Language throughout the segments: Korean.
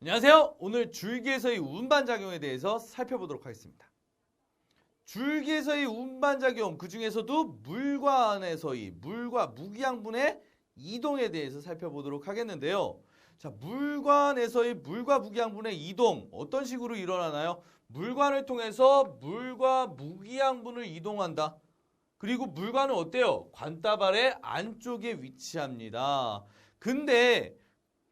안녕하세요. 오늘 줄기에서의 운반작용에 대해서 살펴보도록 하겠습니다. 줄기에서의 운반작용, 그 중에서도 물과 안에서의 물과 무기양분의 이동에 대해서 살펴보도록 하겠는데요. 자, 물관에서의 물과 무기양분의 이동 어떤 식으로 일어나나요? 물관을 통해서 물과 무기양분을 이동한다. 그리고 물관은 어때요? 관따발의 안쪽에 위치합니다. 근데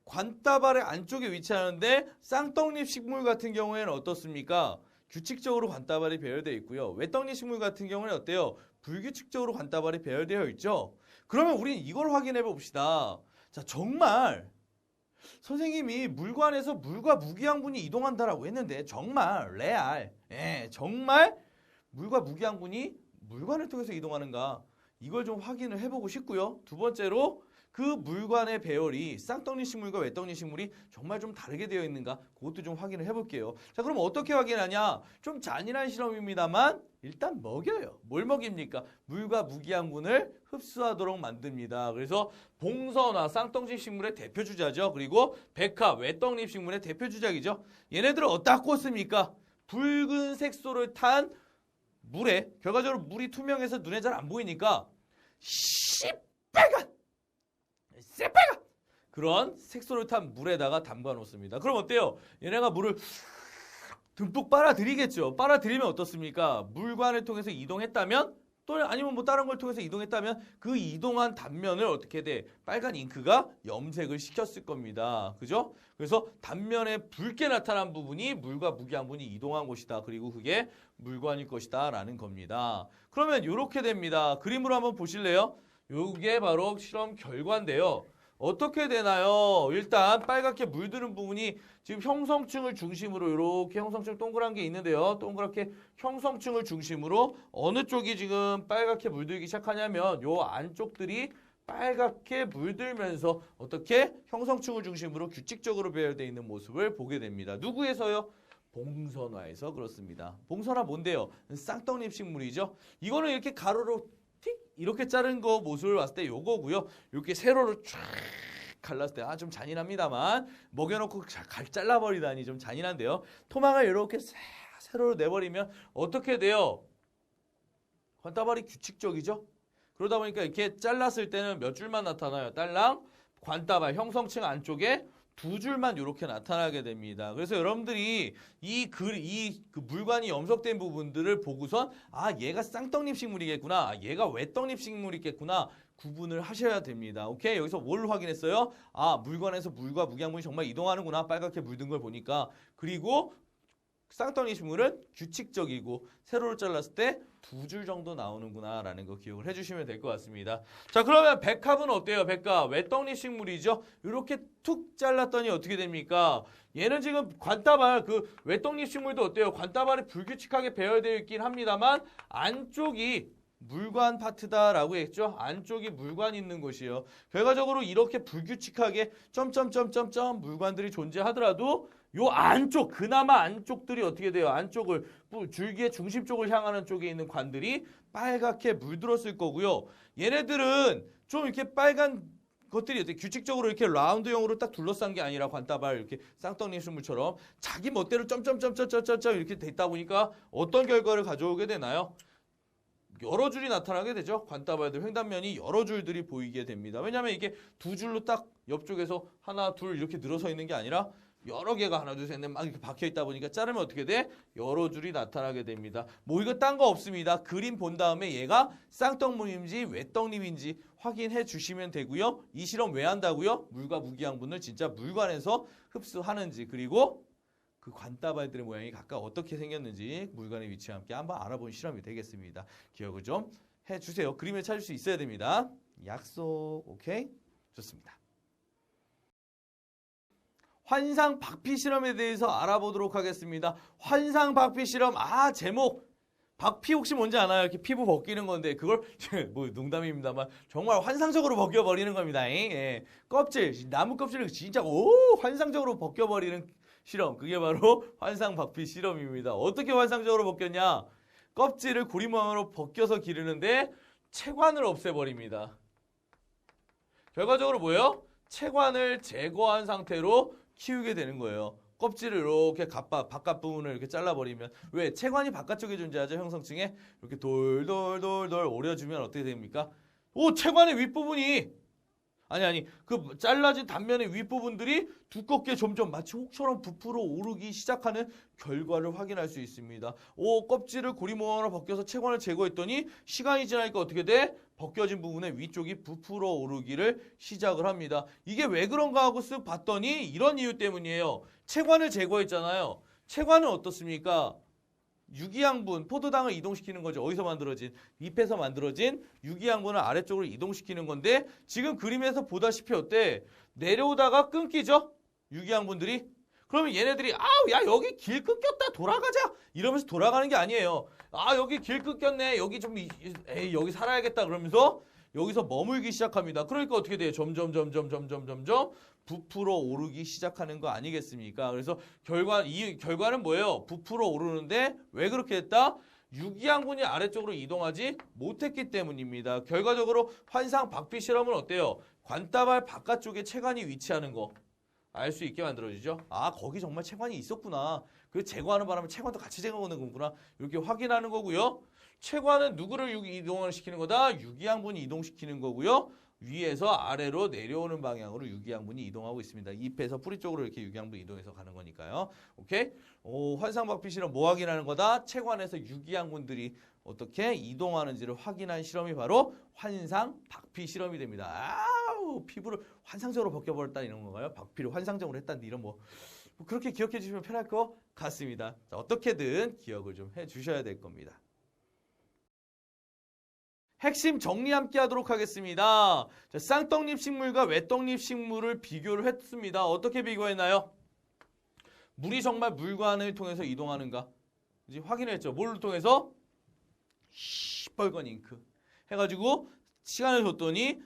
관따발의 안쪽에 위치하는데 쌍떡잎 식물 같은 경우에는 어떻습니까? 규칙적으로 관따발이 배열되어 있고요. 외떡잎 식물 같은 경우는 어때요? 불규칙적으로 관따발이 배열되어 있죠. 그러면 우리는 이걸 확인해 봅시다. 자, 정말 선생님이 물관에서 물과 무기양분이 이동한다라고 했는데 정말 레알, 정말 물과 무기양분이 물관을 통해서 이동하는가? 이걸 좀 확인을 해보고 싶고요. 두 번째로 그 물관의 배열이 쌍떡잎 식물과 외떡잎 식물이 정말 좀 다르게 되어 있는가? 그것도 좀 확인을 해볼게요. 자, 그럼 어떻게 확인하냐? 좀 잔인한 실험입니다만 일단 먹여요. 뭘 먹입니까? 물과 무기양분을 흡수하도록 만듭니다. 그래서 봉선화, 쌍떡잎 식물의 대표 주자죠. 그리고 백화, 외떡잎 식물의 대표 주작이죠. 얘네들을 어디다 꽂습니까? 붉은 색소를 탄 물에, 결과적으로 물이 투명해서 눈에 잘 안 보이니까 시빨간 새빨간 그런 색소를 탄 물에다가 담가 놓습니다. 그럼 어때요? 얘네가 물을 듬뿍 빨아들이겠죠. 빨아들이면 어떻습니까? 물관을 통해서 이동했다면 또는 아니면 뭐 다른 걸 통해서 이동했다면 그 이동한 단면을 어떻게 돼? 빨간 잉크가 염색을 시켰을 겁니다. 그죠? 그래서 단면에 붉게 나타난 부분이 물과 무기양분이 이동한 곳이다. 그리고 그게 물관일 것이다 라는 겁니다. 그러면 이렇게 됩니다. 그림으로 한번 보실래요? 이게 바로 실험 결과인데요. 어떻게 되나요? 일단 빨갛게 물드는 부분이 지금 형성층을 중심으로 이렇게 형성층 동그란 게 있는데요. 동그랗게 형성층을 중심으로 어느 쪽이 지금 빨갛게 물들기 시작하냐면 요 안쪽들이 빨갛게 물들면서 어떻게 형성층을 중심으로 규칙적으로 배열되어 있는 모습을 보게 됩니다. 누구에서요? 봉선화에서 그렇습니다. 봉선화 뭔데요? 쌍떡잎 식물이죠. 이거는 이렇게 가로로 이렇게 자른 거 모습을 봤을 때 요거고요. 이렇게 세로로 쫙 갈랐을 때 좀 잔인합니다만 먹여놓고 잘라버리다니 좀 잔인한데요. 토막을 이렇게 세로로 내버리면 어떻게 돼요? 관따발이 규칙적이죠. 그러다 보니까 이렇게 잘랐을 때는 몇 줄만 나타나요. 딸랑 관따발 형성층 안쪽에 두 줄만 이렇게 나타나게 됩니다. 그래서 여러분들이 그 물관이 염색된 부분들을 보고선 얘가 쌍떡잎 식물이겠구나. 얘가 외떡잎 식물이겠구나. 구분을 하셔야 됩니다. 오케이? 여기서 뭘 확인했어요? 물관에서 물과 무기양분이 정말 이동하는구나. 빨갛게 물든 걸 보니까. 그리고 쌍떡잎 식물은 규칙적이고 세로로 잘랐을 때 두 줄 정도 나오는구나 라는 거 기억을 해주시면 될 것 같습니다. 자, 그러면 백합은 어때요? 백합 외떡잎 식물이죠. 이렇게 툭 잘랐더니 어떻게 됩니까? 얘는 지금 관따발 그 외떡잎 식물도 어때요? 관따발이 불규칙하게 배열되어 있긴 합니다만 안쪽이 물관 파트다라고 했죠. 안쪽이 물관이 있는 곳이에요. 결과적으로 이렇게 불규칙하게 점점점점점 물관들이 존재하더라도 요 안쪽, 그나마 안쪽들이 어떻게 돼요? 안쪽을, 줄기의 중심 쪽을 향하는 쪽에 있는 관들이 빨갛게 물들었을 거고요. 얘네들은 좀 이렇게 빨간 것들이 어떻게 규칙적으로 이렇게 라운드형으로 딱 둘러싼 게 아니라 관따발 이렇게 쌍떡잎 식물처럼 자기 멋대로 점점점점점점 이렇게 돼 있다 보니까 어떤 결과를 가져오게 되나요? 여러 줄이 나타나게 되죠. 관따발들 횡단면이 여러 줄들이 보이게 됩니다. 왜냐하면 이게 두 줄로 딱 옆쪽에서 하나, 둘 이렇게 늘어서 있는 게 아니라 여러 개가 하나, 둘, 셋, 넷 막 이렇게 박혀 있다 보니까 자르면 어떻게 돼? 여러 줄이 나타나게 됩니다. 뭐 이거 딴 거 없습니다. 그림 본 다음에 얘가 쌍떡잎인지 외떡잎인지 확인해 주시면 되고요. 이 실험 왜 한다고요? 물과 무기양분을 진짜 물관에서 흡수하는지 그리고 그 관따발들의 모양이 각각 어떻게 생겼는지 물관의 위치와 함께 한번 알아보는 실험이 되겠습니다. 기억을 좀 해주세요. 그림을 찾을 수 있어야 됩니다. 약속. 오케이? 좋습니다. 환상 박피 실험에 대해서 알아보도록 하겠습니다. 환상 박피 실험, 제목. 박피 혹시 뭔지 아나요? 이렇게 피부 벗기는 건데 그걸 뭐 농담입니다만 정말 환상적으로 벗겨버리는 겁니다. 껍질, 나무 껍질을 진짜 환상적으로 벗겨버리는 실험. 그게 바로 환상 박피 실험입니다. 어떻게 환상적으로 벗겼냐? 껍질을 고리 모양으로 벗겨서 기르는데 체관을 없애버립니다. 결과적으로 뭐예요? 체관을 제거한 상태로 키우게 되는 거예요. 껍질을 이렇게 바깥 부분을 이렇게 잘라버리면 왜 체관이 바깥쪽에 존재하죠? 형성층에 이렇게 돌돌돌돌 오려주면 어떻게 됩니까? 오 체관의 윗부분이 아니 그 잘라진 단면의 윗부분들이 두껍게 점점 마치 혹처럼 부풀어 오르기 시작하는 결과를 확인할 수 있습니다. 오 껍질을 고리모양으로 벗겨서 체관을 제거했더니 시간이 지나니까 어떻게 돼? 벗겨진 부분의 위쪽이 부풀어 오르기를 시작을 합니다. 이게 왜 그런가 하고 쓱 봤더니 이런 이유 때문이에요. 체관을 제거했잖아요. 체관은 어떻습니까? 유기양분, 포도당을 이동시키는 거죠. 어디서 만들어진? 잎에서 만들어진 유기양분을 아래쪽으로 이동시키는 건데 지금 그림에서 보다시피 어때? 내려오다가 끊기죠? 유기양분들이. 그러면 얘네들이 아우 야 여기 길 끊겼다 돌아가자 이러면서 돌아가는 게 아니에요. 아 여기 길 끊겼네 여기 좀 에이 여기 살아야겠다 그러면서 여기서 머물기 시작합니다. 그러니까 어떻게 돼요? 점점 부풀어 오르기 시작하는 거 아니겠습니까? 그래서 이 결과는 뭐예요? 부풀어 오르는데 왜 그렇게 했다? 유기양분이 아래쪽으로 이동하지 못했기 때문입니다. 결과적으로 환상 박피 실험은 어때요? 관다발 바깥쪽에 체관이 위치하는 거 알 수 있게 만들어주죠. 아 거기 정말 체관이 있었구나. 그래서 제거하는 바람에 체관도 같이 제거하는 거구나. 이렇게 확인하는 거고요. 체관은 누구를 이동을 시키는 거다? 유기양분이 이동시키는 거고요. 위에서 아래로 내려오는 방향으로 유기양분이 이동하고 있습니다. 잎에서 뿌리 쪽으로 이렇게 유기양분이 이동해서 가는 거니까요. 오케이? 환상박피 실험 뭐 확인하는 거다? 체관에서 유기양분들이 어떻게 이동하는지를 확인한 실험이 바로 환상박피 실험이 됩니다. 아우 피부를 환상적으로 벗겨버렸다 이런 건가요? 박피를 환상적으로 했다는 이런 뭐 그렇게 기억해 주시면 편할 것 같습니다. 자, 어떻게든 기억을 좀 해주셔야 될 겁니다. 핵심 정리 함께 하도록 하겠습니다. 자, 쌍떡잎 식물과 외떡잎 식물을 비교를 했습니다. 어떻게 비교했나요? 물이 정말 물관을 통해서 이동하는가? 이제 확인했죠. 뭘로 통해서? 시뻘건 잉크. 해가지고 시간을 줬더니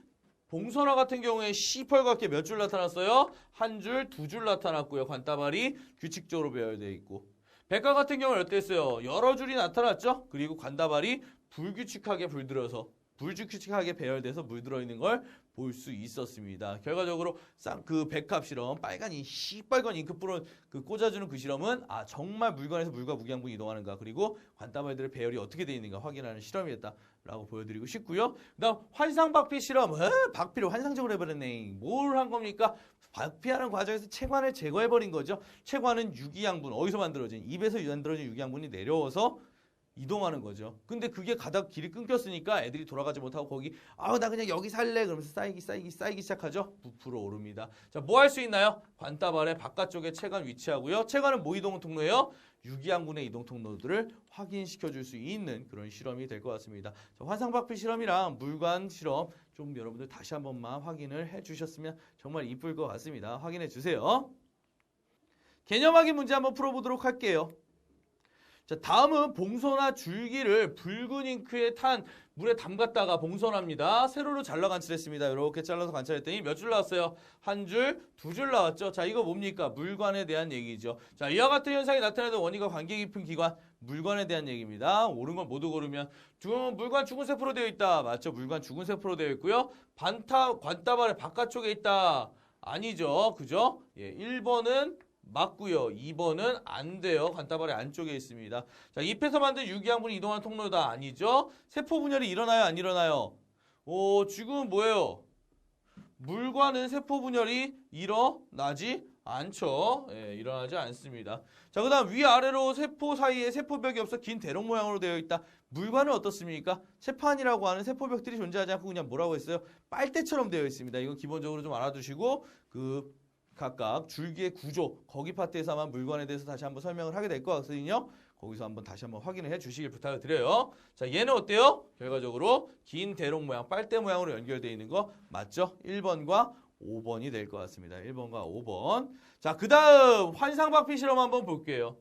봉선화 같은 경우에 시뻘겋게 몇 줄 나타났어요? 한 줄, 두 줄 나타났고요. 관다발이 규칙적으로 배열되어 있고. 백화 같은 경우는 어땠어요? 여러 줄이 나타났죠? 그리고 관다발이 불규칙하게 배열돼서 물들어 있는 걸 볼 수 있었습니다. 결과적으로 그 백합 실험, 빨간 이 시뻘건 잉크불을 꽂아주는 그 실험은 정말 물관에서 물과 무기양분이 이동하는가 그리고 관다발들의 배열이 어떻게 되어 있는가 확인하는 실험이었다라고 보여드리고 싶고요. 그다음 환상박피 실험, 박피를 환상적으로 해버렸네. 뭘 한 겁니까? 박피하는 과정에서 체관을 제거해버린 거죠. 체관은 유기양분, 어디서 만들어진? 입에서 만들어진 유기양분이 내려와서 이동하는 거죠. 근데 그게 가다 길이 끊겼으니까 애들이 돌아가지 못하고 거기 나 그냥 여기 살래 그러면서 쌓이기 시작하죠. 부풀어 오릅니다. 자, 뭐 할 수 있나요? 관다발의 바깥쪽에 체관 위치하고요. 체관은 뭐 이동 통로예요? 유기양분의 이동 통로들을 확인시켜 줄 수 있는 그런 실험이 될 것 같습니다. 자, 환상박피 실험이랑 물관 실험 좀 여러분들 다시 한 번만 확인을 해 주셨으면 정말 이쁠 것 같습니다. 확인해 주세요. 개념 확인 문제 한번 풀어보도록 할게요. 자, 다음은 봉선화 줄기를 붉은 잉크에 탄 물에 담갔다가 봉선합니다. 세로로 잘라 관찰했습니다. 이렇게 잘라서 관찰했더니 몇 줄 나왔어요? 한 줄, 두 줄 나왔죠. 자, 이거 뭡니까? 물관에 대한 얘기죠. 자, 이와 같은 현상이 나타나는 원인과 관계 깊은 기관, 물관에 대한 얘기입니다. 옳은 걸 모두 고르면 물관 죽은 세포로 되어 있다. 맞죠? 물관 죽은 세포로 되어 있고요. 관다발의 바깥쪽에 있다. 아니죠. 그죠? 예, 1번은 맞고요. 2번은 안 돼요. 관다발의 안쪽에 있습니다. 자, 잎에서 만든 유기양분이 이동하는 통로다. 아니죠. 세포 분열이 일어나요? 안 일어나요? 지금 뭐예요? 물과는 세포 분열이 일어나지 않죠. 예, 일어나지 않습니다. 자, 그 다음 위아래로 세포 사이에 세포벽이 없어 긴 대롱 모양으로 되어 있다. 물과는 어떻습니까? 세판이라고 하는 세포벽들이 존재하지 않고 그냥 뭐라고 했어요? 빨대처럼 되어 있습니다. 이거 기본적으로 좀 알아두시고 각각 줄기의 구조, 거기 파트에서만 물관에 대해서 다시 한번 설명을 하게 될 것 같거든요. 거기서 다시 한번 확인을 해 주시길 부탁을 드려요. 자, 얘는 어때요? 결과적으로 긴 대롱 모양, 빨대 모양으로 연결되어 있는 거 맞죠? 1번과 5번이 될 것 같습니다. 1번과 5번. 자, 그 다음 환상박피 실험 한번 볼게요.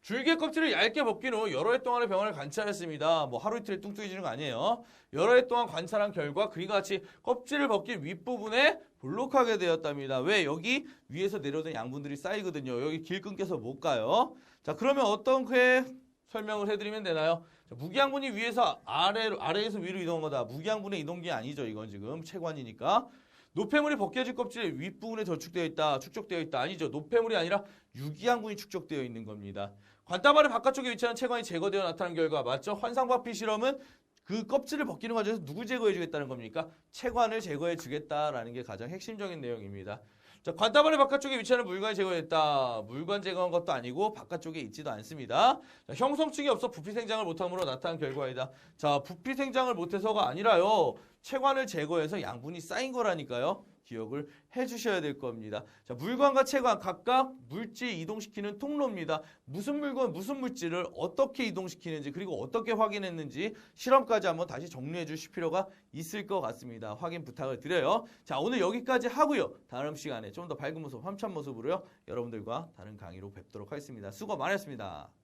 줄기의 껍질을 얇게 벗긴 후 여러 해 동안의 병원을 관찰했습니다. 뭐 하루 이틀에 뚱뚱해지는 거 아니에요. 여러 해 동안 관찰한 결과 그와 같이 껍질을 벗긴 윗부분에 볼록하게 되었답니다. 왜? 여기 위에서 내려오는 양분들이 쌓이거든요. 여기 길 끊겨서 못 가요. 자, 그러면 어떻게 설명을 해드리면 되나요? 자, 무기양분이 위에서 아래에서 위로 이동한 거다. 무기양분의 이동기 아니죠. 이건 지금 체관이니까. 노폐물이 벗겨질 껍질 윗부분에 저축되어 있다, 축적되어 있다. 아니죠. 노폐물이 아니라 유기양분이 축적되어 있는 겁니다. 관따발의 바깥쪽에 위치하는 체관이 제거되어 나타난 결과 맞죠? 환상바피 실험은 그 껍질을 벗기는 과정에서 누구 제거해 주겠다는 겁니까? 체관을 제거해 주겠다라는 게 가장 핵심적인 내용입니다. 자, 관따발의 바깥쪽에 위치하는 물관이 제거했다. 물관 제거한 것도 아니고 바깥쪽에 있지도 않습니다. 자, 형성층이 없어 부피 생장을 못함으로 나타난 결과이다. 자, 부피 생장을 못해서가 아니라요. 체관을 제거해서 양분이 쌓인 거라니까요. 기억을 해주셔야 될 겁니다. 자, 물관과 체관 각각 물질 이동시키는 통로입니다. 무슨 물건, 무슨 물질을 어떻게 이동시키는지 그리고 어떻게 확인했는지 실험까지 한번 다시 정리해 주실 필요가 있을 것 같습니다. 확인 부탁을 드려요. 자, 오늘 여기까지 하고요. 다음 시간에 좀 더 밝은 모습, 화창한 모습으로요. 여러분들과 다른 강의로 뵙도록 하겠습니다. 수고 많으셨습니다.